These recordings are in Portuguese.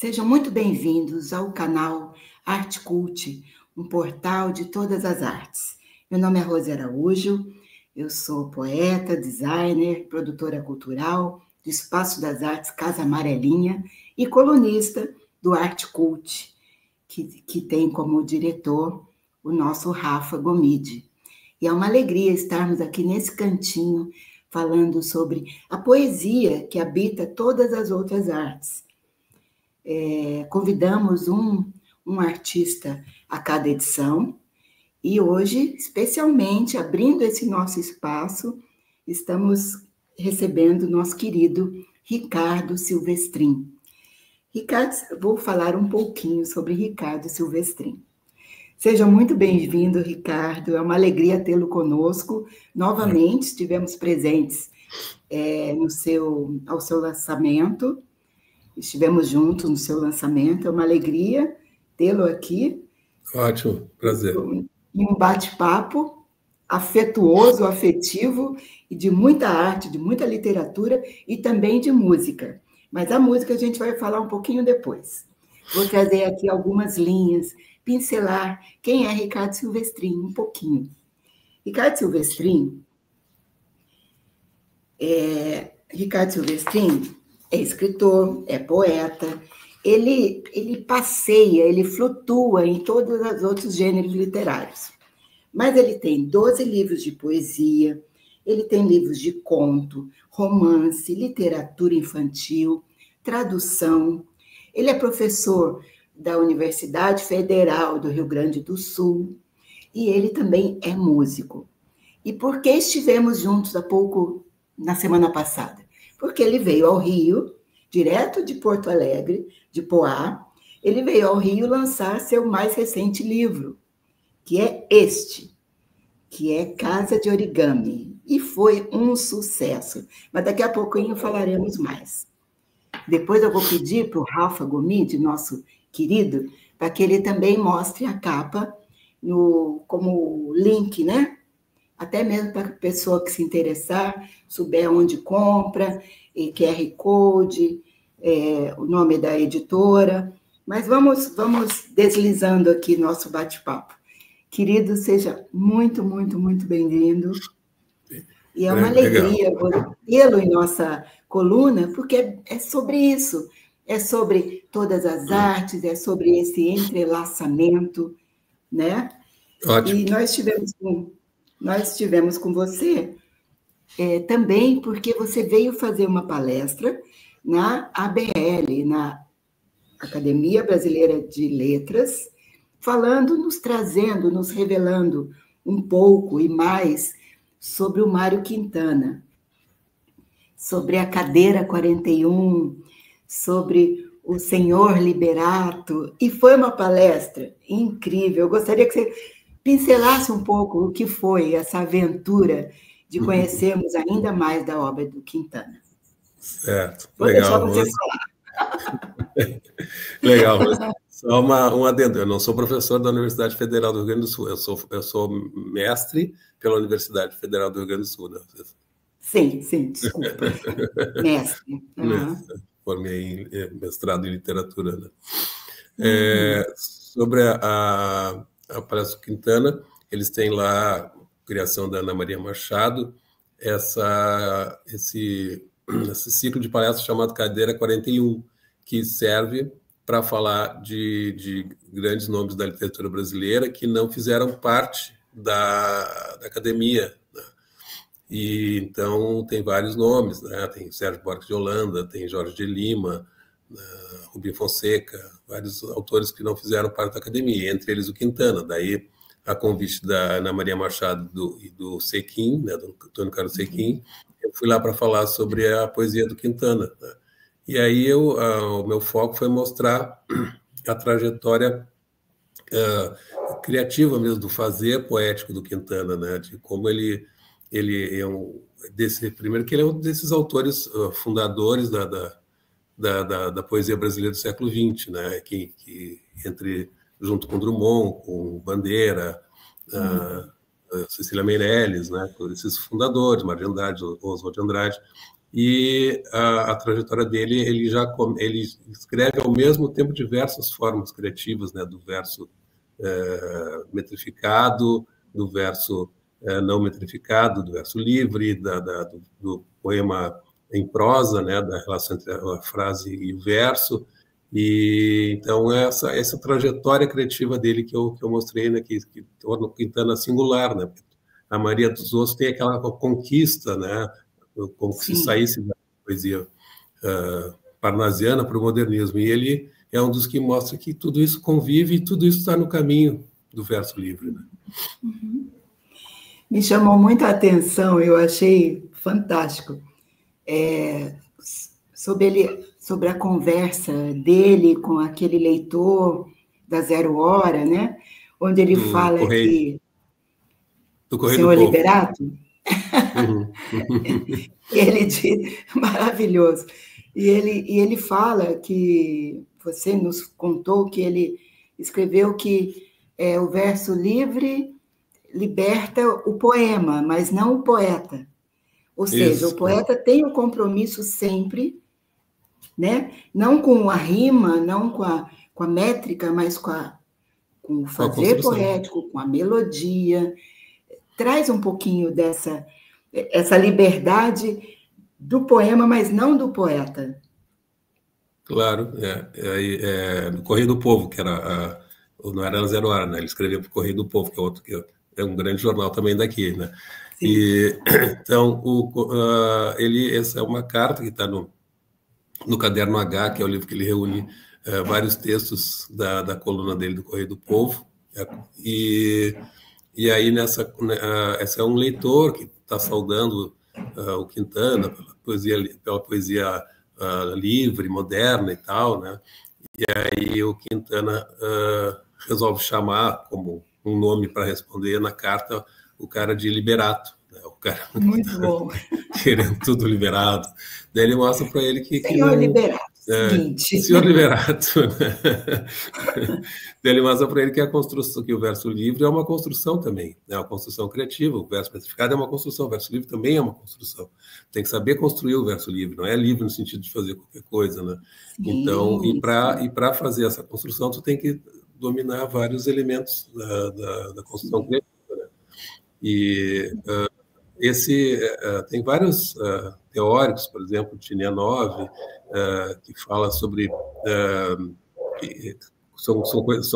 Sejam muito bem-vindos ao canal Arte Cult, um portal de todas as artes. Meu nome é Rose Araújo, eu sou poeta, designer, produtora cultural do Espaço das Artes Casa Amarelinha e colunista do Arte Cult, que tem como diretor o nosso Rafa Gomide. E é uma alegria estarmos aqui nesse cantinho falando sobre a poesia que habita todas as outras artes. Convidamos um artista a cada edição e hoje, especialmente, abrindo esse nosso espaço, estamos recebendo o nosso querido Ricardo Silvestrin. Vou falar um pouquinho sobre Ricardo Silvestrin. Seja muito bem-vindo, Ricardo. É uma alegria tê-lo conosco. Novamente, estivemos presentes ao seu lançamento. Estivemos juntos no seu lançamento. É uma alegria tê-lo aqui. Ótimo, prazer. E um bate-papo afetuoso, afetivo, e de muita arte, de muita literatura e também de música. Mas a música a gente vai falar um pouquinho depois. Vou trazer aqui algumas linhas, pincelar quem é Ricardo Silvestrin, um pouquinho. Ricardo Silvestrin é escritor, é poeta, ele passeia, ele flutua em todos os outros gêneros literários. Mas ele tem 12 livros de poesia, ele tem livros de conto, romance, literatura infantil, tradução. Ele é professor da Universidade Federal do Rio Grande do Sul e ele também é músico. E por que estivemos juntos na semana passada? Porque ele veio ao Rio, direto de Porto Alegre, de Poá, ele veio ao Rio lançar seu mais recente livro, que é que é Casa de Origami, e foi um sucesso. Mas daqui a pouquinho falaremos mais. Depois eu vou pedir para o Rafa Gomide, nosso querido, para que ele também mostre a capa como link, né? Até mesmo para a pessoa que se interessar, souber onde compra, QR Code, o nome da editora. Mas vamos deslizando aqui nosso bate-papo. Querido, seja muito, muito, muito bem-vindo. E é uma alegria tê-lo em nossa coluna, porque é sobre isso, é sobre todas as artes, é sobre esse entrelaçamento, né? Ótimo. E nós estivemos com você também porque você veio fazer uma palestra na ABL, na Academia Brasileira de Letras, nos trazendo, nos revelando um pouco e mais sobre o Mário Quintana, sobre a Cadeira 41, sobre o Senhor Liberato, e foi uma palestra incrível. Eu gostaria que você pincelasse um pouco o que foi essa aventura de conhecermos ainda mais da obra do Quintana. Certo, Vou legal. deixar você falar. Legal, mas só um adendo. Eu não sou professor da Universidade Federal do Rio Grande do Sul, eu sou mestre pela Universidade Federal do Rio Grande do Sul. Né? Sim, desculpa. Mestre. Formei em mestrado em literatura. Né? Sobre a Palestra do Quintana, eles têm lá a criação da Ana Maria Machado, esse ciclo de palestras chamado Cadeira 41, que serve para falar de grandes nomes da literatura brasileira que não fizeram parte da academia. Né? E então tem vários nomes, né? Tem Sérgio Buarque de Holanda, tem Jorge de Lima, Rubem Fonseca, vários autores que não fizeram parte da academia, entre eles o Quintana. Daí, a convite da Ana Maria Machado e do Sequim, né, do Antônio Carlos Sequim, eu fui lá para falar sobre a poesia do Quintana. Né? E aí o meu foco foi mostrar a trajetória criativa mesmo do fazer poético do Quintana, né? De como ele é primeiro que ele é um desses autores fundadores da poesia brasileira do século XX, né? Que junto com Drummond, com Bandeira, Cecília Meirelles, né? Todos esses fundadores, Mário de Andrade, Oswald de Andrade, e a trajetória dele, ele escreve ao mesmo tempo diversas formas criativas, né, do verso metrificado, do verso não metrificado, do verso livre, do poema em prosa, né, da relação entre a frase e o verso. E então essa trajetória criativa dele que eu mostrei, né, que torna o Quintana singular, né? A maioria dos outros tem aquela conquista, né, como se saísse da poesia parnasiana para o modernismo. E ele é um dos que mostra que tudo isso convive e tudo isso está no caminho do verso livre, né? Uhum. Me chamou muito a atenção, eu achei fantástico, sobre a conversa dele com aquele leitor da Zero Hora, né? Onde ele fala que... Do Correio Senhor do Povo. Liberato? Uhum. Ele diz, maravilhoso. E ele fala que você nos contou que ele escreveu que o verso livre liberta o poema, mas não o poeta. Ou seja, o poeta tem o compromisso sempre, né? Não com a rima, não com a métrica, mas com o fazer poético, com a melodia. Traz um pouquinho essa liberdade do poema, mas não do poeta. Claro, no Correio do Povo, que não era Zero Hora, né? Ele escrevia para o Correio do Povo, que é um grande jornal também daqui, né? Sim. E então essa é uma carta que está no Caderno H, que é o livro que ele reúne vários textos da coluna dele do Correio do Povo, e aí esse é um leitor que está saudando o Quintana pela poesia livre, moderna e tal, né? E aí o Quintana resolve chamar como um nome para responder na carta o cara de Liberato, né? O cara muito bom, querendo tudo liberado. Daí ele mostra para ele que Senhor não, Liberato, seguinte. Senhor Liberato. Daí ele mostra para ele que a construção, que o verso livre é uma construção também, é uma construção criativa. O verso metrificado é uma construção, o verso livre também é uma construção. Tem que saber construir o verso livre, não é livre no sentido de fazer qualquer coisa, né? Sim, então, e para fazer essa construção, tu tem que dominar vários elementos da construção criativa, né? E tem vários teóricos, por exemplo, Tinianov, que fala sobre... são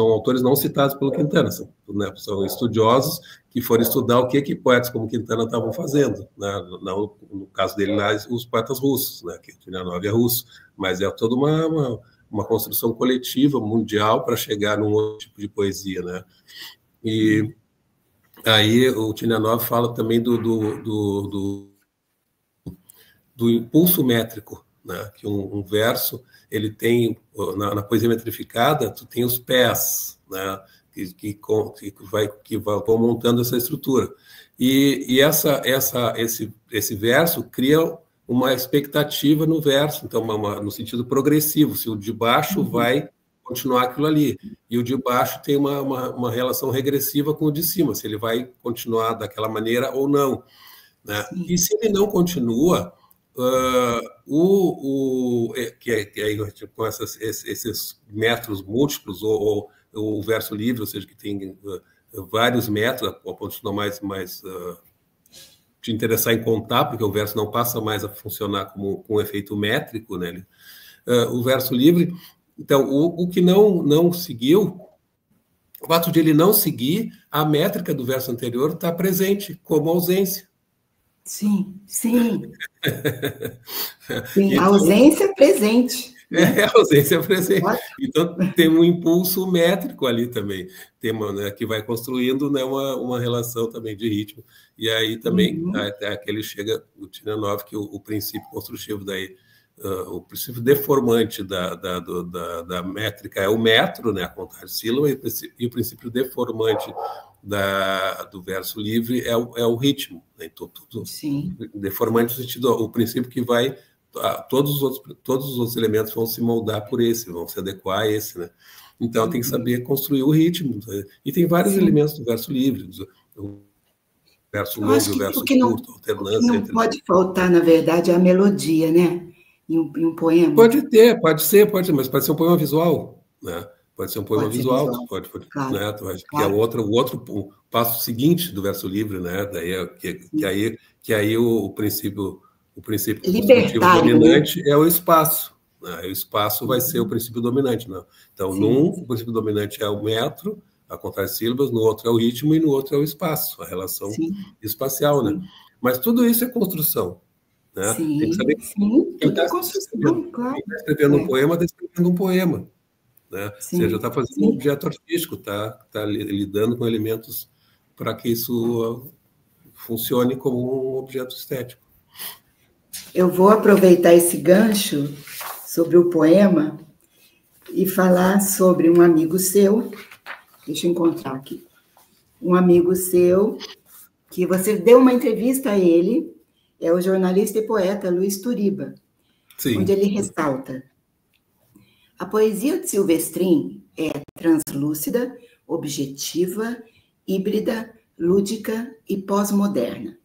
autores não citados pelo Quintana, são estudiosos que foram estudar o que poetas como Quintana estavam fazendo, né? No caso dele lá, os poetas russos, né? Que Tinianov é russo, mas é toda uma construção coletiva mundial para chegar num outro tipo de poesia, né? E aí o Tinianov fala também do impulso métrico, né? Que um verso ele tem na poesia metrificada, tu tem os pés, né? que vão montando essa estrutura, e esse verso cria uma expectativa no verso, então no sentido progressivo, se o de baixo vai continuar aquilo ali, e o de baixo tem uma relação regressiva com o de cima, se ele vai continuar daquela maneira ou não, né? E se ele não continua, com esses métodos múltiplos, ou o verso livre, ou seja, que tem vários métodos, a ponto de não mais te interessar em contar, porque o verso não passa mais a funcionar com um efeito métrico, né? O verso livre, então, o que não seguiu, o fato de ele não seguir, a métrica do verso anterior está presente como ausência. Sim. Sim, a ausência presente. Né? A ausência presente. Então, tem um impulso métrico ali também, né, que vai construindo, né, uma relação também de ritmo. E aí também, até aquele chega, o Tinianov, que o princípio construtivo daí, o princípio deformante da métrica é o metro, né, a contagem de sílaba, e o princípio deformante do verso livre é o ritmo, né? Então, deformante no sentido, o princípio que vai, todos os outros elementos vão se moldar por esse, vão se adequar a esse, né? Então tem que saber construir o ritmo, né? E tem vários elementos do verso livre, verso Eu longo acho e o que verso o que não, curto, o que alternância não entre... pode faltar, na verdade, é a melodia, né? Em um poema. Pode ter, pode ser, mas pode ser um poema visual, né? Pode ser um poema Pode ser visual, visual, claro, né? Que é claro. o passo seguinte do verso livre, né? Daí que aí o princípio construtivo Libertário, né? dominante é o espaço, né? O espaço vai ser o princípio dominante, né? Então, Sim, num, o princípio dominante é o metro, a contar as sílabas, no outro é o ritmo e no outro é o espaço, a relação sim, espacial, né? sim, Mas tudo isso é construção, né? Tem que saber sim, sim, quem tudo é está construção, claro. escrevendo um É, poema, está escrevendo um poema, né? Ou seja, sim, está fazendo um sim. objeto artístico, está lidando com elementos para que isso funcione como um objeto estético. Eu vou aproveitar esse gancho sobre o poema e falar sobre um amigo seu. Deixa eu encontrar aqui. Um amigo seu que você deu uma entrevista a ele, é o jornalista e poeta Luiz Turiba, onde Sim, ele ressalta: a poesia de Silvestrin é translúcida, objetiva, híbrida, lúdica e pós-moderna.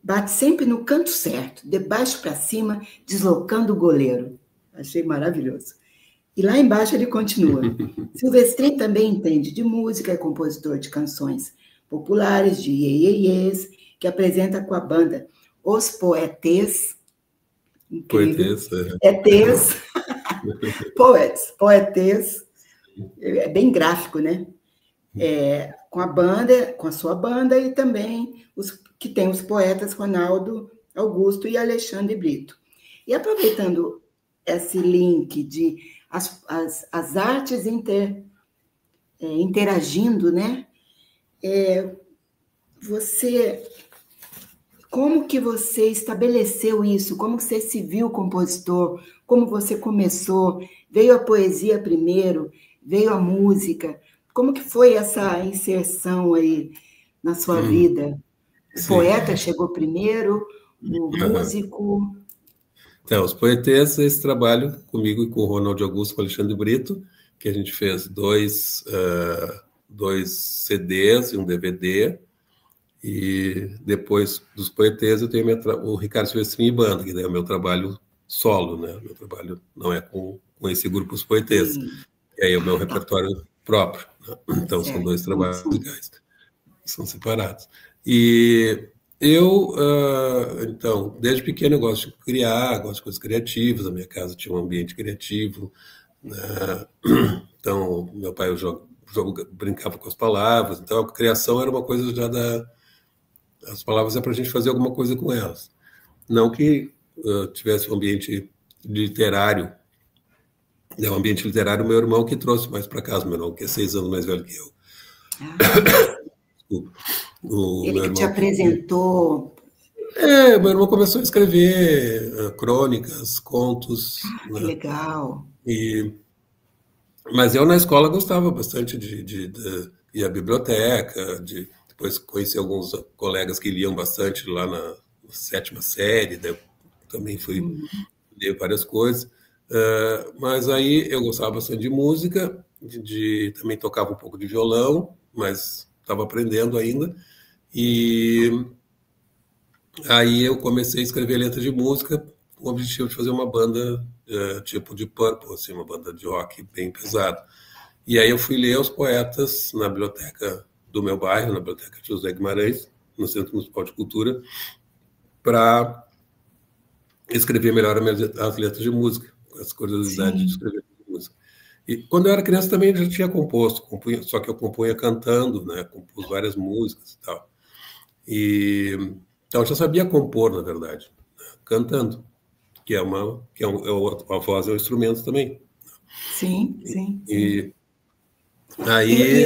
Bate sempre no canto certo, de baixo para cima, deslocando o goleiro. Achei maravilhoso. E lá embaixo ele continua. Silvestrin também entende de música, é compositor de canções populares, de iê-iê-iês, que apresenta com a banda Os Poetes, incrível, poetesa. ETs, poets, poetes, é bem gráfico, né? Com a banda, com a sua banda e também os que tem os poetas Ronaldo Augusto e Alexandre Brito. E aproveitando esse link de as artes interagindo, né? Você, como que você estabeleceu isso? Como que você se viu compositor? Como você começou? Veio a poesia primeiro? Veio a música? Como que foi essa inserção aí na sua vida? O Sim. poeta chegou primeiro, o músico. Então, os poetas, esse trabalho comigo e com o Ronaldo Augusto, com o Alexandre Brito, que a gente fez dois CDs e um DVD, e depois dos poetas eu tenho o Ricardo Silvestrin e Banda, que daí é o meu trabalho solo, né? Meu trabalho não é com esse grupo Os Poetas, Sim. e aí é o meu Tá, repertório próprio, né? Então são certo. dois trabalhos musicais, são separados. E eu, então, desde pequeno eu gosto de criar, gosto de coisas criativas, a minha casa tinha um ambiente criativo, né? Então, meu pai brincava com as palavras, então a criação era uma coisa já as palavras é para a gente fazer alguma coisa com elas. Não que tivesse um ambiente literário, é um ambiente literário meu irmão que trouxe mais para casa, meu irmão que é 6 anos mais velho que eu. Ah, O ele meu que te irmão apresentou. meu irmão começou a escrever crônicas, contos, Que né? legal. Mas eu na escola gostava bastante de ir à biblioteca, depois conheci alguns colegas que liam bastante lá na sétima série, daí eu também fui ler várias coisas. Mas aí eu gostava bastante de música, também tocava um pouco de violão, mas estava aprendendo ainda. E aí eu comecei a escrever letras de música com o objetivo de fazer uma banda tipo de Purple, assim, uma banda de rock bem pesado. E aí eu fui ler os poetas na biblioteca do meu bairro, na biblioteca de José Guimarães, no Centro Municipal de Cultura, para escrever melhor as letras de música, com as curiosidades de Sim. escrever música. E quando eu era criança também já tinha composto, só que eu compunha cantando, né? Compus várias músicas e tal. Então eu já sabia compor, na verdade, né? Cantando, a voz é um instrumento também. Sim, sim, sim. E aí,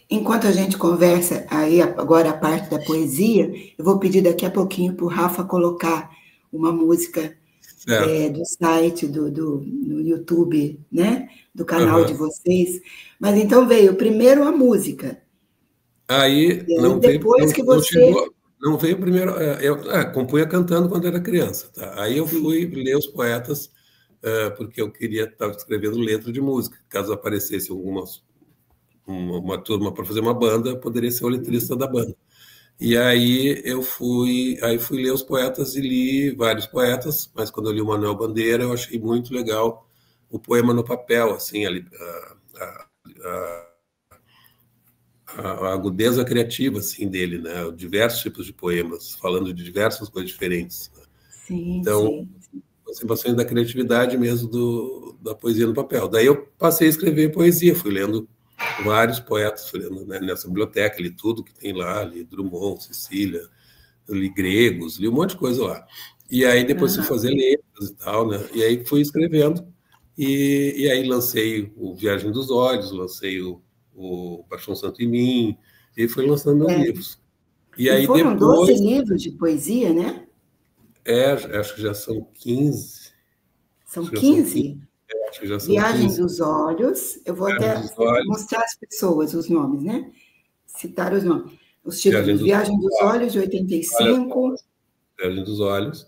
Enquanto a gente conversa aí agora a parte da poesia, eu vou pedir daqui a pouquinho para o Rafa colocar uma música certo. do site no YouTube, né? Do canal de Uhum. vocês. Mas então veio primeiro a música. Aí E aí não veio, depois que não você. chegou, não veio primeiro. Eu compunha cantando quando era criança, tá? Aí eu Sim, fui ler os poetas porque eu queria estar escrevendo letra de música, caso aparecesse algumas uma turma para fazer uma banda, poderia ser o letrista da banda. E aí fui ler os poetas e li vários poetas, mas quando eu li o Manuel Bandeira, eu achei muito legal o poema no papel, assim, a agudeza criativa assim dele, né? Diversos tipos de poemas, falando de diversas coisas diferentes. Sim, Então, sim. assim, bastante da criatividade mesmo da poesia no papel. Daí eu passei a escrever poesia, fui lendo vários poetas, fui lendo, né, nessa biblioteca, li tudo que tem lá, li Drummond, Cecília, li gregos, li um monte de coisa lá. E aí depois fui fazer letras e tal, né? E aí fui escrevendo, e aí lancei o Viagem dos Olhos, lancei o Paixão Santo em Mim, e fui lançando meus livros. E aí foram 12 depois... livros de poesia, né? acho que já são 15. São Acho que já são 15? acho que já são Viagem 15. dos Olhos, eu vou Viagem até dos Olhos, mostrar às pessoas os nomes, né? Citar os nomes. Os Viagem títulos: dos Viagem dos Olhos, de Olhos, 85, Viagem dos Olhos,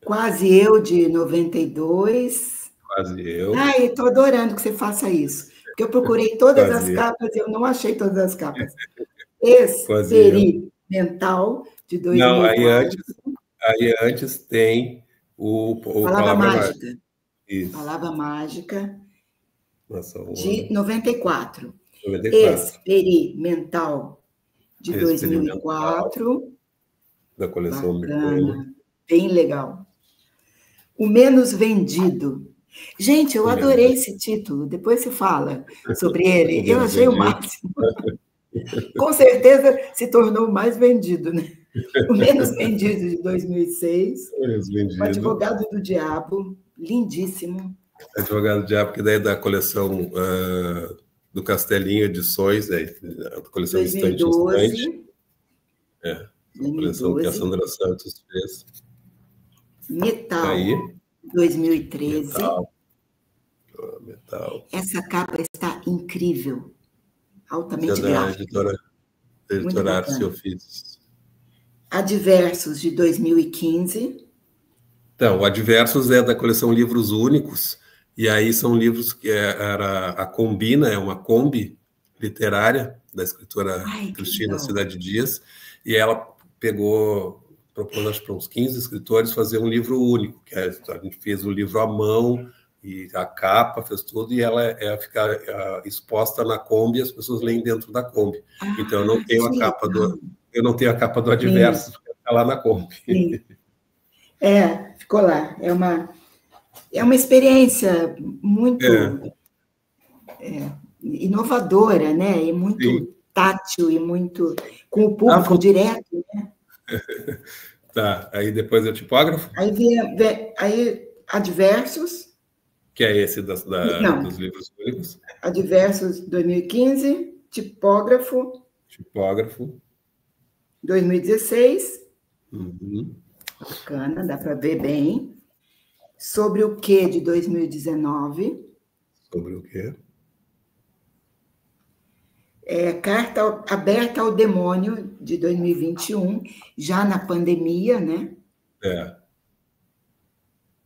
Quase Eu, de 92. Quase Eu, Ai, estou adorando que você faça isso, porque eu procurei todas as Quase Eu, capas e eu não achei todas as capas. Quase Eu. Experimental, de Não, 2004. aí antes tem o Palavra Palavra Mágica. Mágica. Isso. Palavra Mágica, Nossa, de 94. 94. Experimental, de Experimental, 2004. da coleção Mil Poemas. Bacana, bem legal. O Menos Vendido. Gente, eu O Menos adorei esse título. Depois você fala sobre O ele. Eu Menos achei o Vendido. máximo. Com certeza se tornou o mais vendido, né? O Menos Vendido, de 2006. O Menos O Vendido. Advogado do Diabo, lindíssimo. Advogado do Diabo, que daí é da coleção do Castelinho Edições, da coleção Instante em 2012. Instante. A coleção que a Sandra Santos fez. Metal, Aí, 2013. Metal. Essa capa está incrível. Altamente Da gráfica. editora Arte Ofícios. Adversos, de 2015. Então, o Adversos é da coleção Livros Únicos, e aí são livros que era a Combina, é uma Kombi literária, da escritora Cristina Cidade Dias, e ela propôs, acho que para uns 15 escritores, fazer um livro único, que a gente fez o livro à mão, e a capa, fez tudo, e ela fica exposta na Kombi, e as pessoas leem dentro da Kombi. Então, eu não tenho a capa do Adversos, porque está lá na Kombi. Sim. Ficou lá. É uma experiência muito inovadora, né? E muito tátil e muito com o público direto, né? Tá, aí depois é o tipógrafo? Aí Adversos. Que é esse dos livros únicos. Adversos, 2015. Tipógrafo. 2016. Bacana, dá para ver bem. Sobre o quê, de 2019. Sobre o quê? Carta Aberta ao Demônio, de 2021, já na pandemia, né?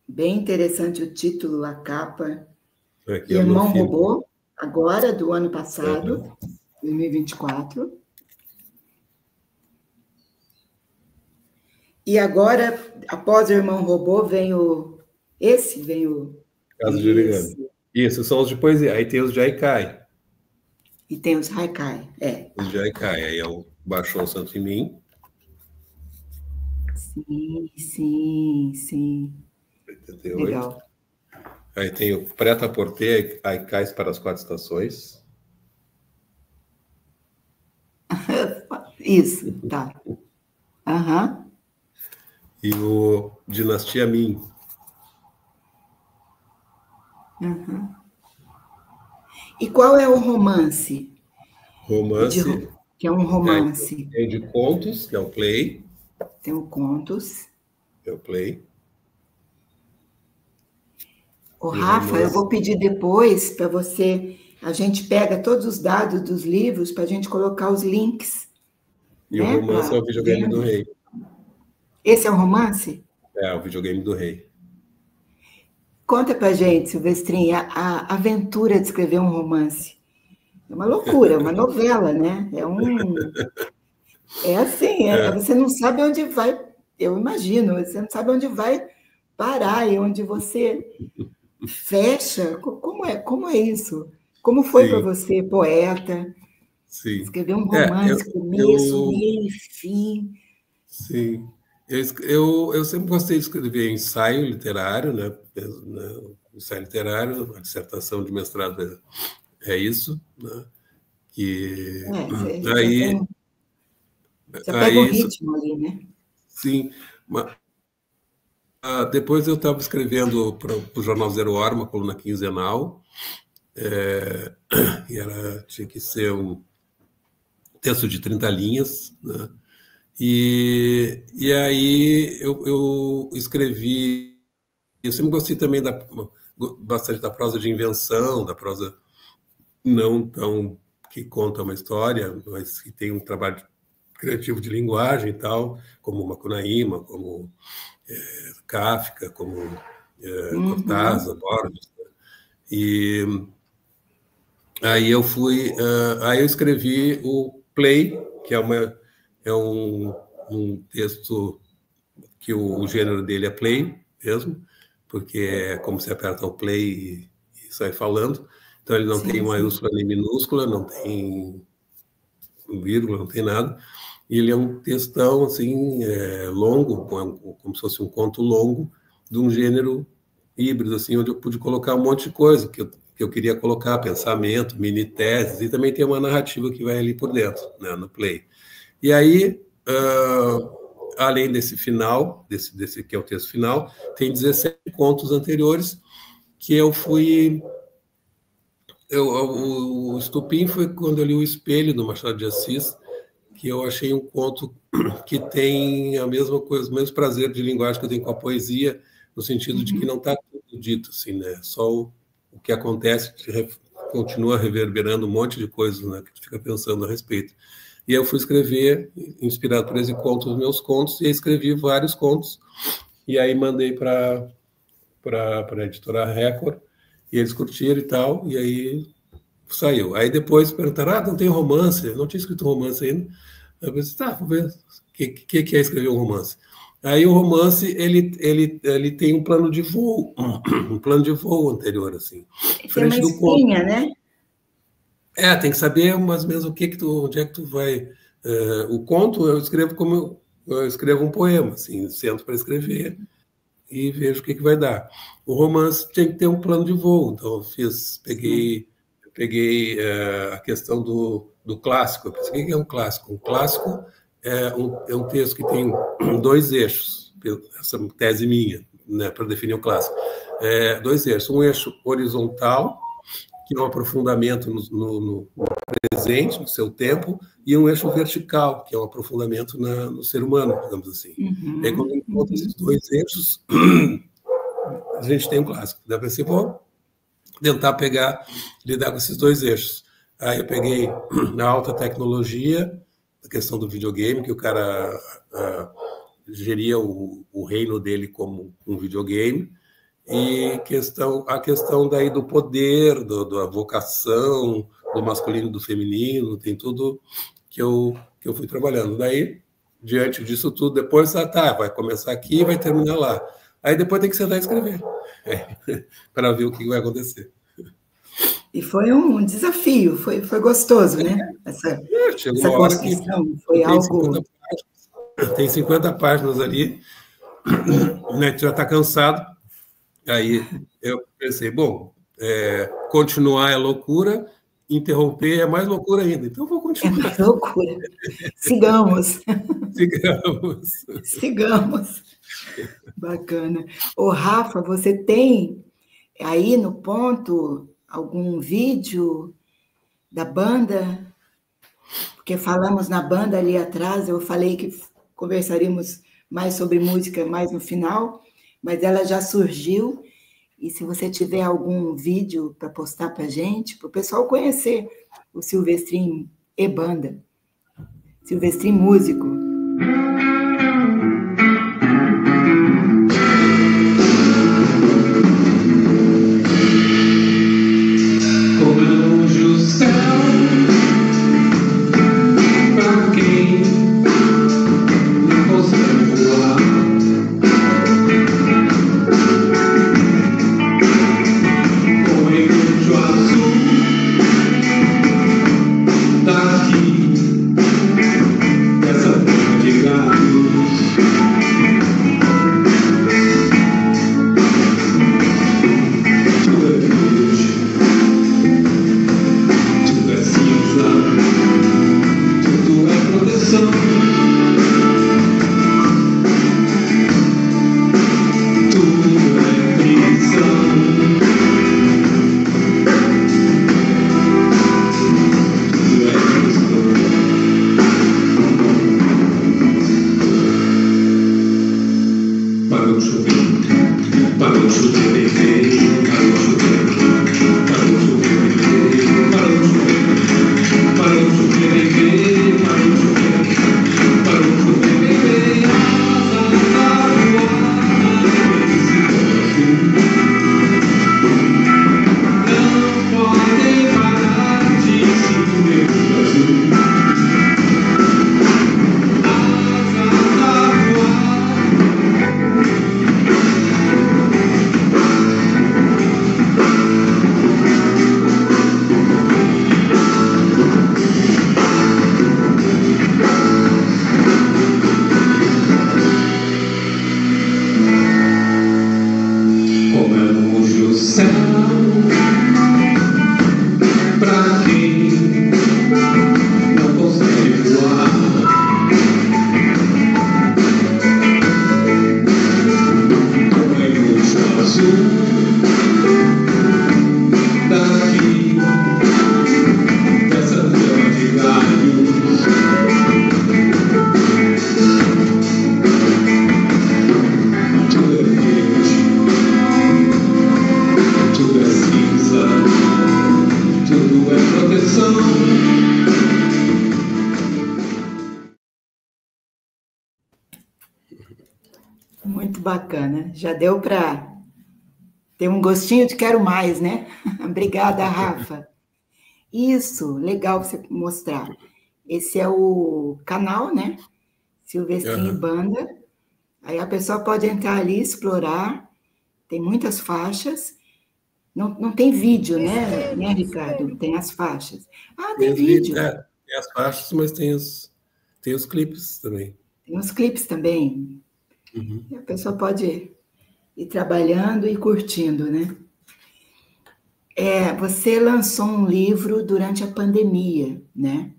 Bem interessante o título, a capa. Irmão Robô, agora, do ano passado, 2024. E agora, após o Irmão Robô, vem o... Caso de Origami. Isso, são os de poesia. Aí tem os de Haikai. E tem os Haikai, Os de Haikai. Aí é o Baixou Santo em Mim. Sim. 88. Legal. Aí tem o Preta Porter, Haikais para as 4 estações. Isso, tá. E o Dinastia Min. E qual é o romance? Romance. Que é um romance. Tem de contos, que é o Play. Tem o Contos. É o Play. Rafa, eu vou pedir depois para você... A gente pega todos os dados dos livros para a gente colocar os links. E o romance é o Videogame do Rei. Esse é o romance? É, o Videogame do Rei. Conta pra gente, Silvestrinha, a aventura de escrever um romance. É uma loucura, é uma novela, né? É assim, você não sabe onde vai, eu imagino, você não sabe onde vai parar e onde você fecha. Como é isso? Como foi para Sim, você, poeta, sim. escrever um É, romance, começo, meio e fim? sim. Eu sempre gostei de escrever ensaio literário, né? Ensaio literário, a dissertação de mestrado é isso, né? Que Você já aí, tem, já pega o aí isso, ritmo ali, né? sim. Depois eu estava escrevendo para o Jornal Zero Hora, uma coluna quinzenal, e tinha que ser um texto de 30 linhas, né? E aí eu escrevi. Eu sempre gostei também bastante da prosa de invenção, da prosa não tão que conta uma história, mas que tem um trabalho criativo de linguagem e tal, como Macunaíma, como Kafka, como Uhum. Cortázar, Borges. E aí eu escrevi o Play, que é um texto que o gênero dele é play mesmo, porque é como se aperta o play e sai falando. Então ele não tem Sim, sim. maiúscula nem minúscula, não tem vírgula, não tem nada. E ele é um textão assim longo, como se fosse um conto longo de um gênero híbrido, assim, onde eu pude colocar um monte de coisa que eu queria colocar, pensamento, mini teses, e também tem uma narrativa que vai ali por dentro, né, no play. E aí, além desse final, desse que é o texto final, tem 17 contos anteriores que eu fui. O estupim foi quando eu li O Espelho, do Machado de Assis, que eu achei um conto que tem a mesma coisa, o mesmo prazer de linguagem que eu tenho com a poesia, no sentido de que não está tudo dito, assim, né? Só o que acontece continua reverberando um monte de coisas, né? Que tu fica pensando a respeito. E eu fui escrever, inspirado por esse conto, os meus contos, e escrevi vários contos, e aí mandei para a editora Record, e eles curtiram e tal, e aí saiu. Aí depois perguntaram, não tem romance? Eu não tinha escrito romance ainda. Eu pensei, tá, vou ver o que é escrever um romance. Aí o romance, ele tem um plano de voo, um plano de voo anterior, assim, Tem uma diferente do conto. espinha, né? Tem que saber mais ou menos onde é que tu vai. O conto eu escrevo como eu escrevo um poema, assim, sento para escrever e vejo o que vai dar. O romance tem que ter um plano de voo, então eu peguei a questão do clássico. Eu pensei, o que é um clássico? Um clássico é um texto que tem dois eixos, essa tese minha, né, para definir o clássico. Dois eixos, um eixo horizontal, que é um aprofundamento no presente, no seu tempo, e um eixo vertical, que é um aprofundamento no ser humano, digamos assim. E aí, quando encontra esses dois eixos, a gente tem um clássico. Dá para ser bom tentar lidar com esses dois eixos. Aí eu peguei na alta tecnologia, a questão do videogame, que o cara geria o reino dele como um videogame, e a questão daí do poder, da vocação, do masculino e do feminino, tem tudo que eu fui trabalhando. Daí, diante disso tudo, depois, vai começar aqui e vai terminar lá. Aí depois tem que sentar e escrever, para ver o que vai acontecer. E foi um desafio, foi gostoso, né? Chegou Essa uma hora que construção foi tem algo. 50 páginas ali, né, tu já está cansado. Aí eu pensei, bom, continuar é loucura, interromper é mais loucura ainda. Então vou continuar. É mais loucura. Sigamos. Sigamos. Sigamos. Bacana. Ô, Rafa, você tem aí no ponto algum vídeo da banda? Porque falamos na banda ali atrás, eu falei que conversaríamos mais sobre música mais no final, mas ela já surgiu. E se você tiver algum vídeo para postar para a gente, para o pessoal conhecer o Silvestrin e banda, Silvestrin músico. Como longe o céu Muito bacana. Já deu para ter um gostinho de quero mais, né? Obrigada, Rafa. Isso, legal você mostrar. Esse é o canal, né? Silvestrinho Banda. Aí a pessoa pode entrar ali, explorar. Tem muitas faixas. Não tem vídeo, né, Ricardo? Tem as faixas. Ah, tem vídeo. Tem as faixas, mas tem os clipes também. Tem os clipes também. E a pessoa pode ir trabalhando e curtindo, né? Você lançou um livro durante a pandemia, né?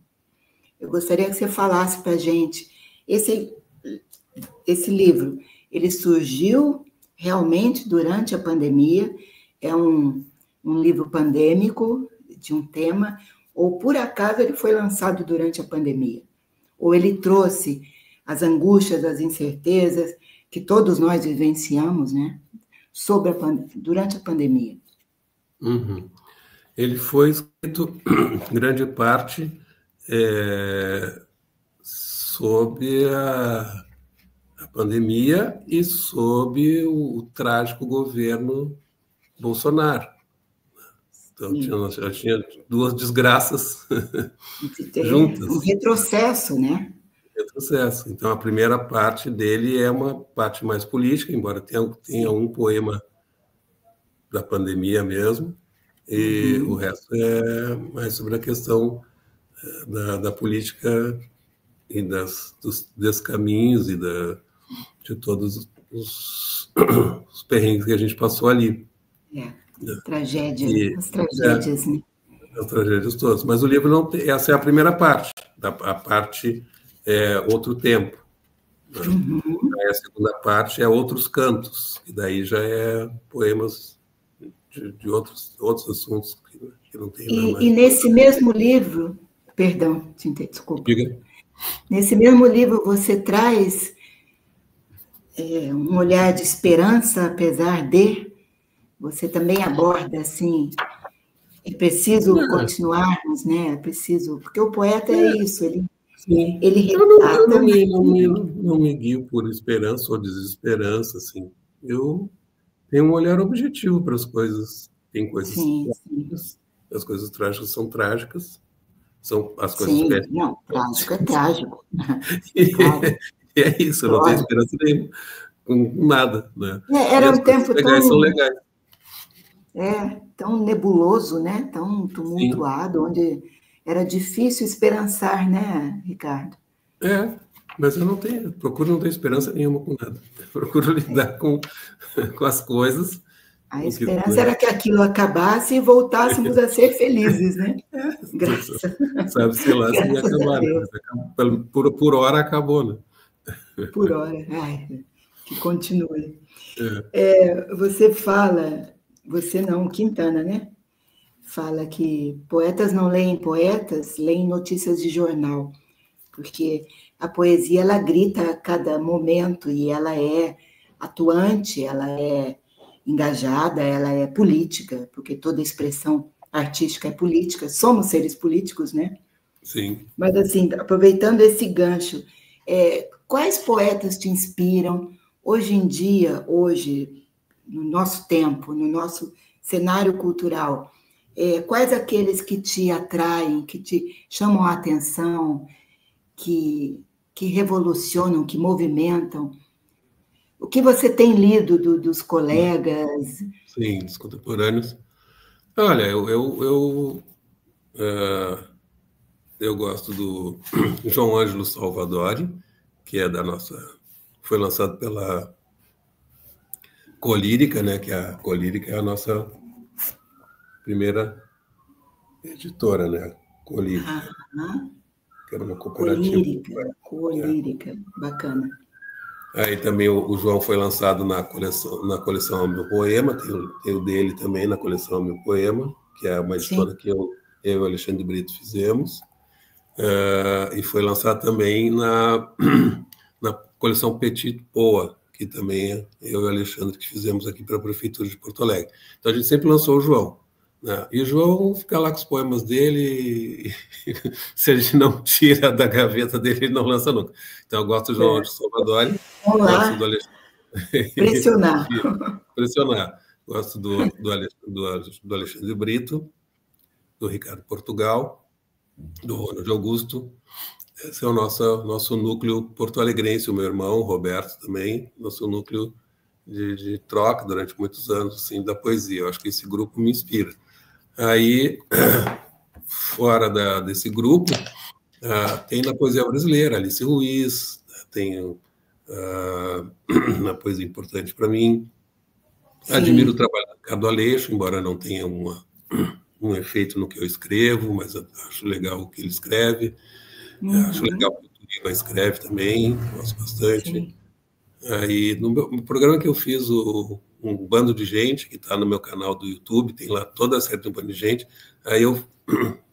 Eu gostaria que você falasse para a gente. Esse livro, ele surgiu realmente durante a pandemia? É um livro pandêmico, de um tema, ou por acaso ele foi lançado durante a pandemia? Ou ele trouxe as angústias, as incertezas que todos nós vivenciamos, né? Durante a pandemia. Ele foi escrito, em grande parte, sobre a pandemia e sobre o trágico governo Bolsonaro. Então, já tinha duas desgraças juntas. Um retrocesso, né? Retrocesso. Então, a primeira parte dele é uma parte mais política, embora tenha um poema da pandemia mesmo, e o resto é mais sobre a questão da política e dos descaminhos e de todos os perrengues que a gente passou ali. As tragédias, né? As tragédias todas. Mas o livro não tem... Essa é a primeira parte. A parte é Outro Tempo. Né? Aí a segunda parte é Outros Cantos, e daí já é poemas de outros assuntos que não tem nada mais. E nesse mesmo livro... Perdão, desculpa. Diga. Nesse mesmo livro você traz um olhar de esperança, apesar de... Você também aborda, assim, é preciso continuarmos, né? É preciso... Porque o poeta é isso, ele retrata... Eu não me guio por esperança ou desesperança, assim. Eu tenho um olhar objetivo para as coisas. Tem coisas trágicas, as coisas trágicas são trágicas, são as coisas péssimas. Não, trágico é trágico. Claro. É isso, eu não tenho esperança nenhuma, com nada, né? Era um tempo legais são legais. Tão nebuloso, né? Tão tumultuado, onde era difícil esperançar, né, Ricardo? Mas eu procuro não ter esperança nenhuma com nada. Eu procuro lidar com as coisas. A esperança era que aquilo acabasse e voltássemos a ser felizes, né? Graças. Sabe, sei lá, se ia acabar. Né? Por hora acabou, né? Por hora. Ai, que continue. Você fala... Você não, Quintana, né? Fala que poetas não leem poetas, leem notícias de jornal, porque a poesia, ela grita a cada momento e ela é atuante, ela é engajada, ela é política, porque toda expressão artística é política, somos seres políticos, né? Sim. Mas, assim, aproveitando esse gancho, quais poetas te inspiram hoje em dia, no nosso tempo, no nosso cenário cultural? Quais aqueles que te atraem, que te chamam a atenção, que revolucionam, que movimentam? O que você tem lido dos colegas? Sim, dos contemporâneos. Olha, eu gosto do João Ângelo Salvadori, que é foi lançado pela Colírica, né? Que a Colírica é a nossa primeira editora, né? Colírica. Que era uma cooperativa. Colírica, bacana. Aí também o João foi lançado na coleção Meu Poema, tem o dele também na coleção Meu Poema, que é uma editora que eu e o Alexandre Brito fizemos. E foi lançado também na coleção Petit Poa, que também eu e o Alexandre que fizemos aqui para a Prefeitura de Porto Alegre. Então, a gente sempre lançou o João. Né? E o João fica lá com os poemas dele, e se a gente não tira da gaveta dele, ele não lança nunca. Então, eu gosto do João de Salvadori, gosto do Alexandre. Pressionar. Pressionar. Gosto do Alexandre Brito, do Ricardo Portugal, do Ronald Augusto. Esse é o nosso núcleo porto-alegrense, o meu irmão, Roberto, também, nosso núcleo de troca durante muitos anos, assim, da poesia. Eu acho que esse grupo me inspira. Aí, fora desse grupo, tem na poesia brasileira, Alice Ruiz, tem uma poesia importante para mim. Sim. Admiro o trabalho do Ricardo Aleixo, embora não tenha um efeito no que eu escrevo, mas acho legal o que ele escreve. Acho legal o que o Turiba escreve também, gosto bastante. Sim. Aí, no programa que eu fiz, um bando de gente, que está no meu canal do YouTube, tem lá toda a série do bando de gente, aí eu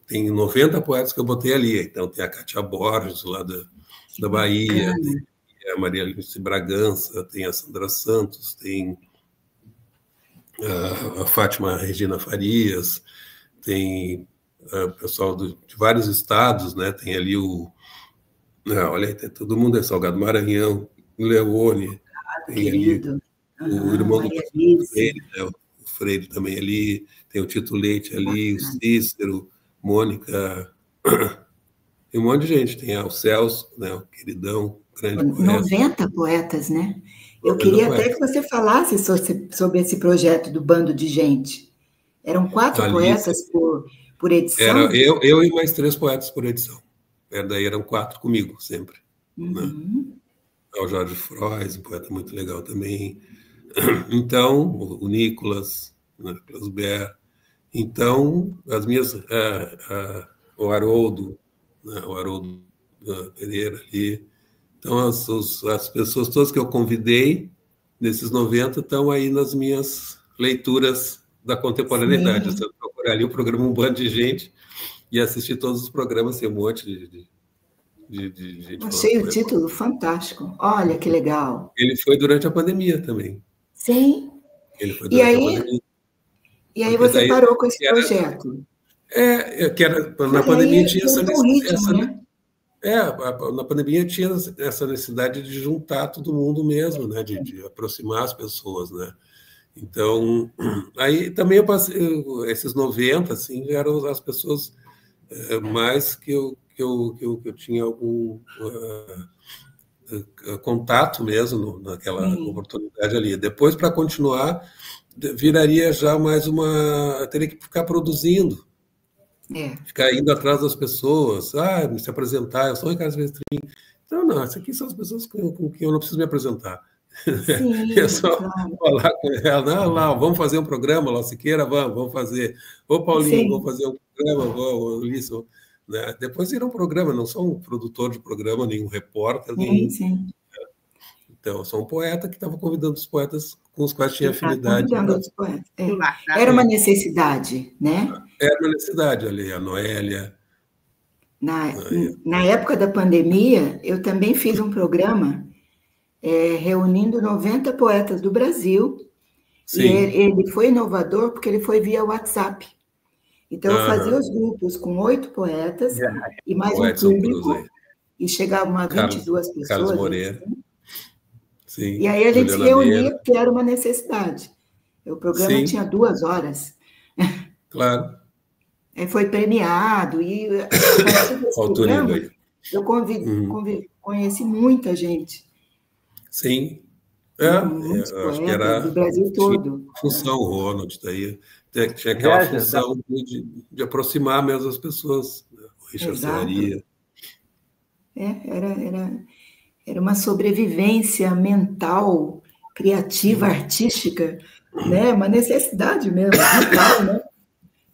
tenho 90 poetas que eu botei ali. Então tem a Cátia Borges, lá da Bahia, tem a Maria Alice Bragança, tem a Sandra Santos, tem a Fátima Regina Farias, tem o pessoal de vários estados, né? Tem ali olha, tem todo mundo, é Salgado Maranhão, Leone, tem querido. Ali o irmão do Freire, né? O Freire também ali, tem o Tito Leite ali, o Cícero, Mônica, tem um monte de gente, tem o Celso, né? O queridão, grande poeta. 90 poetas, né? Eu queria até que você falasse sobre esse projeto do Bando de Gente. Eram 4 poetas por edição? Era eu e mais 3 poetas por edição. Daí eram 4 comigo, sempre. Né? O Jorge Frois, um poeta muito legal também. Então, o Nicolas, né, Nicolas Ber. Então, as minhas... o Haroldo, né, o Haroldo Pereira ali. Então, as pessoas todas que eu convidei, desses 90, estão aí nas minhas leituras da contemporaneidade. Você procurar ali o programa Um Bando de Gente e assistir todos os programas, tem um monte de gente. Achei o título fantástico. Olha que legal. Ele foi durante a pandemia também. Sim. Ele foi durante a pandemia. E aí você parou com esse projeto? Na pandemia tinha na pandemia tinha essa necessidade de juntar todo mundo mesmo, né? De aproximar as pessoas, né? Então, aí também eu passei, esses 90, assim, eram as pessoas mais que eu tinha algum contato mesmo naquela oportunidade ali. Depois, para continuar, viraria já mais teria que ficar produzindo. Ficar indo atrás das pessoas, se apresentar, eu sou o Ricardo Silvestrin. Então, não, essas aqui são as pessoas com quem eu não preciso me apresentar. Sim, é só falar com ela, lá, vamos fazer um programa, lá, Siqueira, vamos fazer. Ô, Paulinho, vamos fazer um programa, vamos, Ulisses. Né? Depois vira um programa, não sou um produtor de programa, nem um repórter, sim. Então, eu sou um poeta que estava convidando os poetas com os quais tinha afinidade. Era uma necessidade, né? Era uma necessidade, ali, a Noélia. Na época da pandemia, eu também fiz um programa reunindo 90 poetas do Brasil. Sim. E ele foi inovador porque ele foi via WhatsApp. Então, eu fazia os grupos com 8 poetas e mais um público, e chegavam a 22 pessoas. Carlos Moreira. Assim. Sim. E aí a gente se reunia, porque era uma necessidade. O programa tinha 2 horas. Claro. Foi premiado, e a partir desse programa, eu conheci muita gente. Sim. Muitos acho que era do Brasil todo. Função, o Ronald, daí tinha aquela função de aproximar mesmo as pessoas. Né? O Richard Serraria. Era uma sobrevivência mental, criativa, artística, né? Uma necessidade mesmo, vital, né?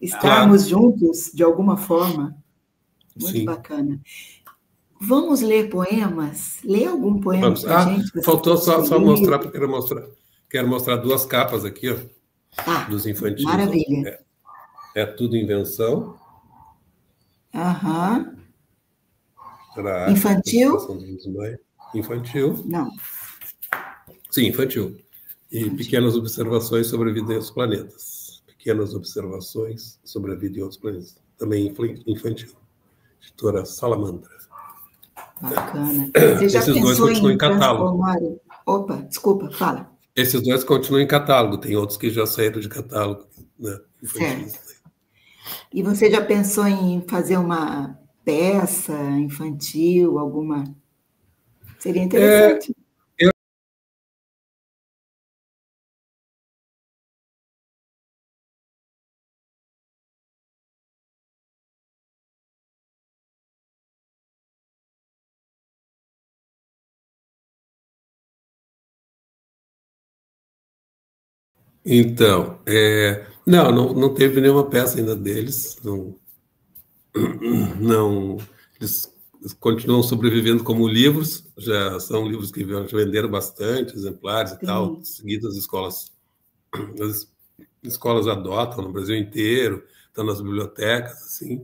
Estarmos juntos, de alguma forma. Muito bacana. Vamos ler poemas? Lê algum poema para a gente? Faltou só mostrar, porque quero mostrar 2 capas aqui, ó, dos infantis. Maravilha. É tudo invenção. Infantil? Infantil. Não. Sim, infantil. E pequenas observações sobre a vida em outros planetas. Pequenas observações sobre a vida em outros planetas. Também infantil. Editora Salamandra. Bacana. Você já Esses dois pensou continuam em em catálogo. transformar... Opa, desculpa, fala. Esses dois continuam em catálogo, tem outros que já saíram de catálogo, né, Certo. infantis. E você já pensou em fazer uma peça infantil, alguma? Seria É, interessante. então, não teve nenhuma peça ainda deles, não, eles continuam sobrevivendo como livros, já são livros que já venderam bastante exemplares e tal, Sim. seguidas as escolas adotam no Brasil inteiro, estão nas bibliotecas, assim.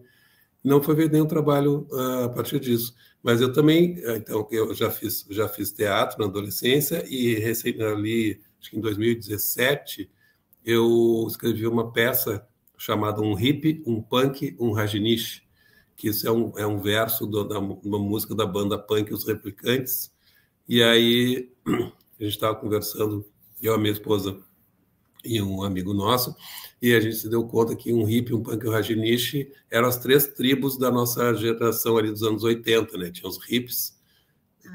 Não foi ver nenhum trabalho a partir disso. Mas eu também, então, eu já fiz teatro na adolescência e ali, acho que em 2017, eu escrevi uma peça chamada Um Hippie, um Punk, um Rajneesh, que isso é um verso da uma música da banda punk Os Replicantes. E aí a gente estava conversando, eu e a minha esposa e um amigo nosso, e a gente se deu conta que um hippie, um punk e um rajneesh eram as três tribos da nossa geração ali dos anos 80, né? Tinha os hippies,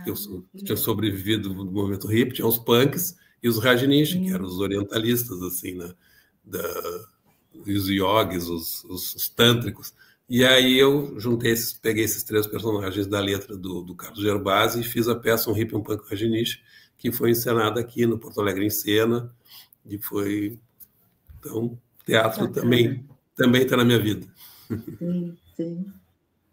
que tinham sobrevivido no movimento hippie, tinha os punks e os rajneesh, que eram os orientalistas, assim, né? Da, os yogis, os tântricos. E aí eu peguei esses três personagens da letra do Carlos Gervásio e fiz a peça Um Hippie, um Punk e um Rajneesh, que foi encenada aqui no Porto Alegre em Cena, e foi... Então, teatro Bacana. também está na minha vida. Sim, sim.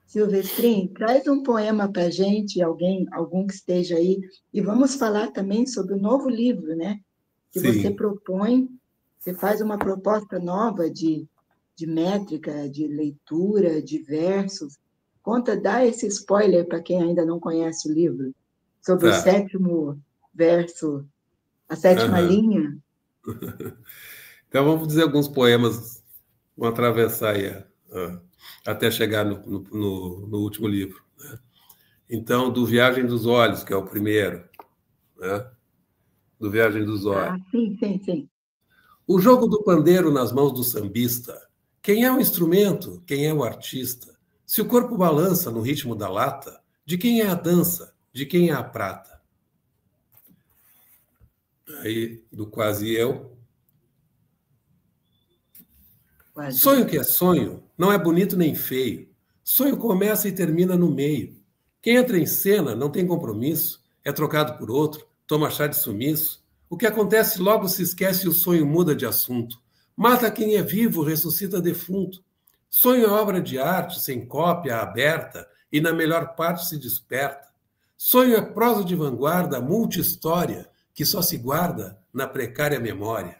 Silvestrin, traz um poema para a gente, algum que esteja aí, e vamos falar também sobre o novo livro, né? Que você Sim, propõe, você faz uma proposta nova de métrica, de leitura, de versos. Conta, dá esse spoiler para quem ainda não conhece o livro, sobre o tá. sétimo verso, a sétima Aham. linha. Então, vamos dizer alguns poemas, vamos atravessar aí, até chegar no último livro. Né? Então, do Viagem dos Olhos, que é o primeiro, né? Do Viagem dos Olhos. Ah, sim, sim, sim. O jogo do pandeiro nas mãos do sambista. Quem é o instrumento? Quem é o artista? Se o corpo balança no ritmo da lata, de quem é a dança? De quem é a prata? Aí, do Quase Eu. Quase Sonho eu. que é sonho, não é bonito nem feio. Sonho começa e termina no meio. Quem entra em cena não tem compromisso, é trocado por outro, toma chá de sumiço. O que acontece logo se esquece e o sonho muda de assunto. Mata quem é vivo, ressuscita defunto. Sonho é obra de arte, sem cópia, aberta, e na melhor parte se desperta. Sonho é prosa de vanguarda, multi-história, que só se guarda na precária memória.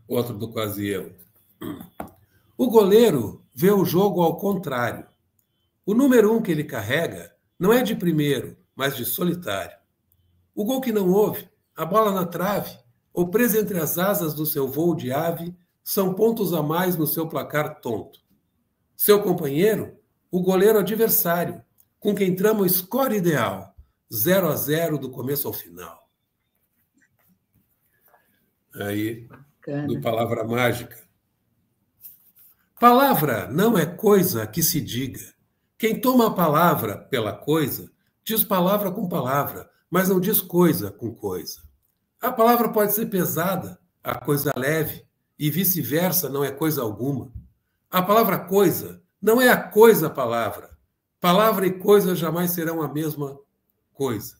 Outro do Quase Eu. O goleiro vê o jogo ao contrário. O número 1 que ele carrega não é de primeiro, mas de solitário. O gol que não houve, a bola na trave, ou presa entre as asas do seu voo de ave, são pontos a mais no seu placar tonto. Seu companheiro, o goleiro adversário, com quem trama o score ideal, 0-0 do começo ao final. Aí, do Bacana. Palavra Mágica. Palavra não é coisa que se diga. Quem toma a palavra pela coisa, diz palavra com palavra, mas não diz coisa com coisa. A palavra pode ser pesada, a coisa leve, e vice-versa não é coisa alguma. A palavra coisa não é a coisa palavra. Palavra e coisa jamais serão a mesma coisa.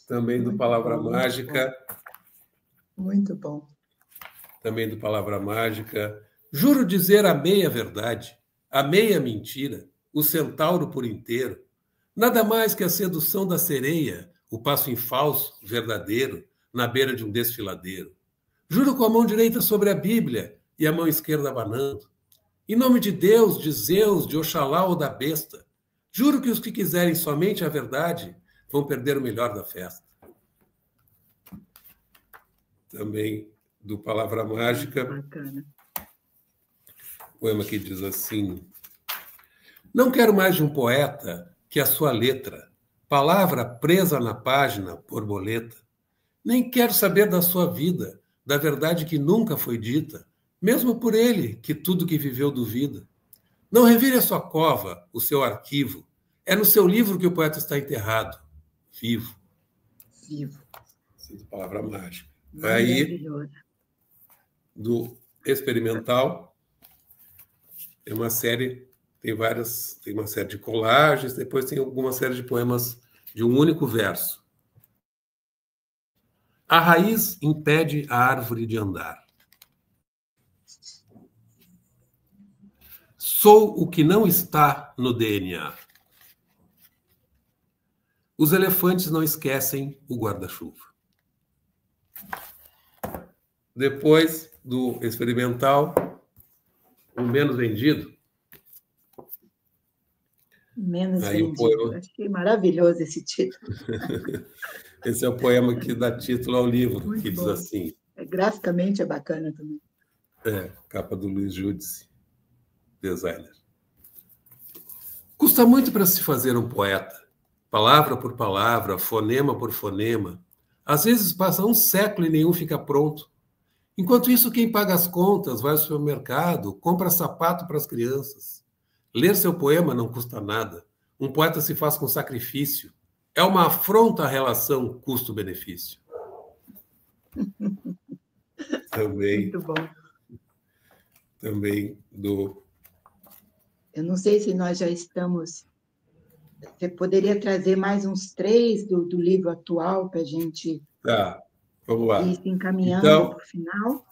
Também do Muito Palavra bom, muito bom. Mágica, Muito bom. também do Palavra Mágica. Juro dizer a meia verdade, a meia mentira, o centauro por inteiro. Nada mais que a sedução da sereia, o passo em falso, verdadeiro, na beira de um desfiladeiro. Juro com a mão direita sobre a Bíblia e a mão esquerda abanando. Em nome de Deus, de Zeus, de Oxalá ou da besta. Juro que os que quiserem somente a verdade vão perder o melhor da festa. Também do Palavra Muito Mágica, bacana. poema que diz assim: Não quero mais de um poeta que a sua letra, palavra presa na página, borboleta. Nem quero saber da sua vida, da verdade que nunca foi dita, mesmo por ele, que tudo que viveu duvida. Não revire a sua cova, o seu arquivo. É no seu livro que o poeta está enterrado, vivo. Vivo. Essa palavra mágica. Aí, do experimental, tem uma série, tem uma série de colagens, depois tem alguma série de poemas de um único verso. A raiz impede a árvore de andar. Sou o que não está no DNA. Os elefantes não esquecem o guarda-chuva. Depois do experimental, o menos vendido. Menos vendido. Poema... Achei maravilhoso esse título. Esse é o poema que dá título ao livro, muito que bom. Diz assim. Graficamente é bacana também. Capa do Luiz Giudice, designer. Custa muito para se fazer um poeta. Palavra por palavra, fonema por fonema. Às vezes passa um século e nenhum fica pronto. Enquanto isso, quem paga as contas, vai ao supermercado, compra sapato para as crianças. Ler seu poema não custa nada. Um poeta se faz com sacrifício. É uma afronta à relação custo-benefício. Também. Muito bom. Também do... Eu não sei se nós já estamos... Você poderia trazer mais uns 3 do livro atual para a gente... Tá, vamos lá. Ir se encaminhando então, para o final.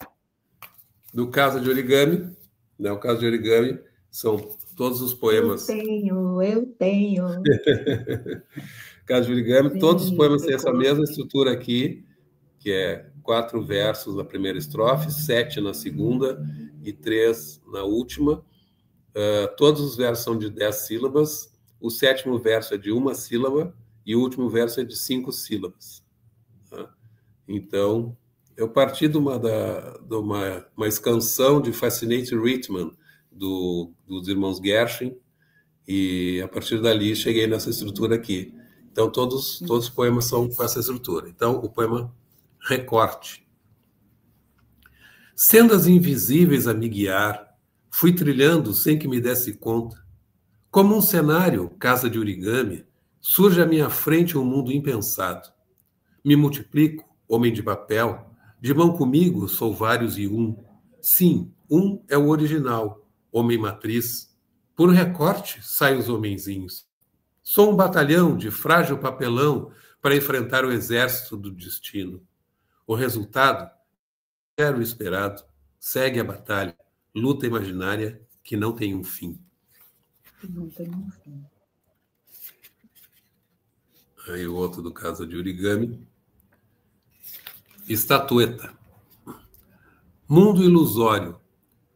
Do Casa de Origami, né? O Casa de Origami são todos os poemas... Eu tenho. Casa de Origami, sim, todos os poemas têm essa mesma estrutura aqui, que é 4 versos na primeira estrofe, 7 na segunda e 3 na última. Todos os versos são de 10 sílabas, o 7º verso é de 1 sílaba e o último verso é de 5 sílabas. Tá? Então, eu parti de uma escansão de Fascinating Rhythm dos irmãos Gershwin, e a partir dali cheguei nessa estrutura aqui. Então, todos os poemas são com essa estrutura. Então, o poema Recorte. Sendas invisíveis a me guiar, fui trilhando sem que me desse conta. Como um cenário, casa de origami, surge à minha frente um mundo impensado. Me multiplico, homem de papel, de mão comigo sou vários e um. Sim, um é o original, homem matriz. Por recorte saem os homenzinhos. Sou um batalhão de frágil papelão para enfrentar o exército do destino. O resultado era o esperado. Segue a batalha, luta imaginária que não tem um fim. Não tem um fim. Aí o outro do Casa de Origami. Estatueta. Mundo ilusório.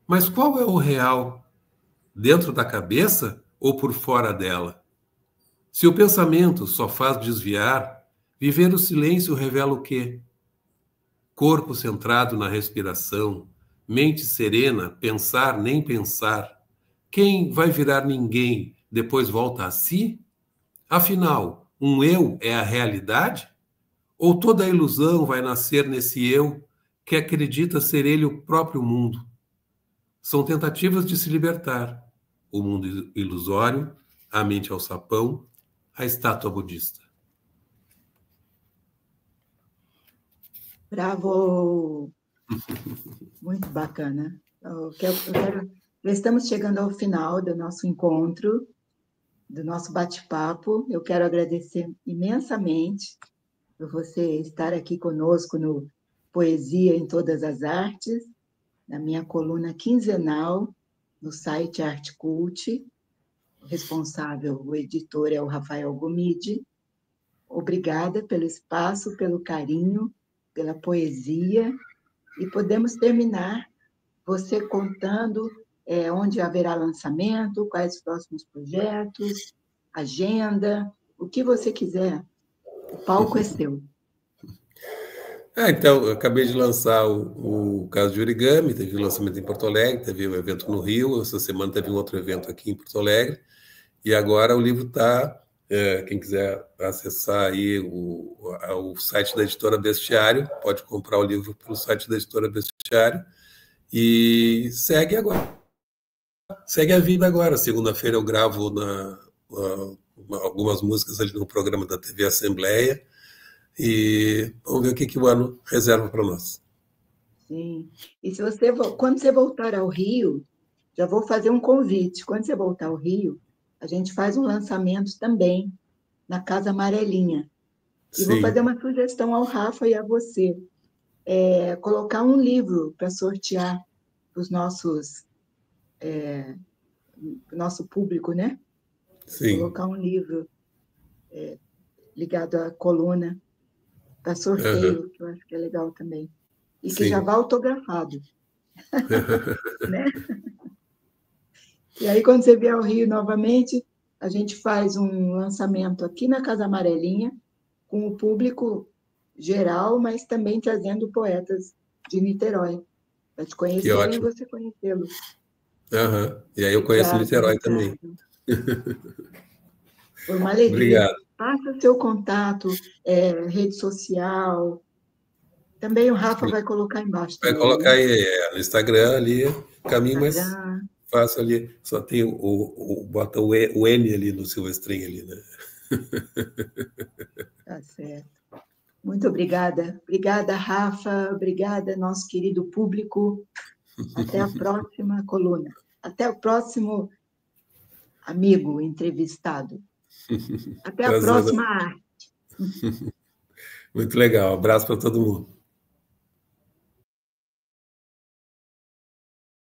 Mas qual é o real? Dentro da cabeça ou por fora dela? Se o pensamento só faz desviar, viver o silêncio revela o quê? Corpo centrado na respiração, mente serena, pensar nem pensar. Quem vai virar ninguém, depois volta a si? Afinal, um eu é a realidade? Ou toda a ilusão vai nascer nesse eu que acredita ser ele o próprio mundo? São tentativas de se libertar. O mundo ilusório, a mente ao sapão, a estátua budista. Bravo! Muito bacana. Estamos chegando ao final do nosso encontro, do nosso bate-papo. Eu quero agradecer imensamente por você estar aqui conosco no Poesia em Todas as Artes, na minha coluna quinzenal, no site Arte Cult. O responsável, o editor, é o Rafael Gomide. Obrigada pelo espaço, pelo carinho, pela poesia. E podemos terminar você contando onde haverá lançamento, quais os próximos projetos, agenda, o que você quiser. O palco é seu. Então, eu acabei de lançar o Casa de Origami, teve o lançamento em Porto Alegre, teve um evento no Rio, essa semana teve um outro evento aqui em Porto Alegre, E agora o livro está... quem quiser acessar aí o site da Editora Bestiário, pode comprar o livro pelo site da Editora Bestiário. E segue agora. Segue a vida agora. Segunda-feira eu gravo algumas músicas ali no programa da TV Assembleia. E vamos ver o que o ano reserva para nós. Sim. E quando você voltar ao Rio, já vou fazer um convite. Quando você voltar ao Rio, a gente faz um lançamento também na Casa Amarelinha. E vou fazer Sim. uma sugestão ao Rafa e a você. Colocar um livro para sortear para o nosso público, né? Sim. Colocar um livro ligado à coluna para sorteio, que eu acho que é legal também. E que já vá autografado. Né? E aí, quando você vier ao Rio novamente, a gente faz um lançamento aqui na Casa Amarelinha, com o público geral, mas também trazendo poetas de Niterói, para te conhecerem e você conhecê-los. E aí eu conheço Niterói também. Foi uma alegria. Obrigado. Passa seu contato, rede social. Também o Rafa vai colocar embaixo. Vai colocar aí no Instagram ali, caminho mais fácil ali. Só tem bota o N ali no Silvestrinho ali, né? Tá certo. Muito obrigada. Obrigada, Rafa. Obrigada, nosso querido público. Até a próxima coluna. Até o próximo amigo entrevistado. Até a próxima arte. Muito legal. Abraço para todo mundo.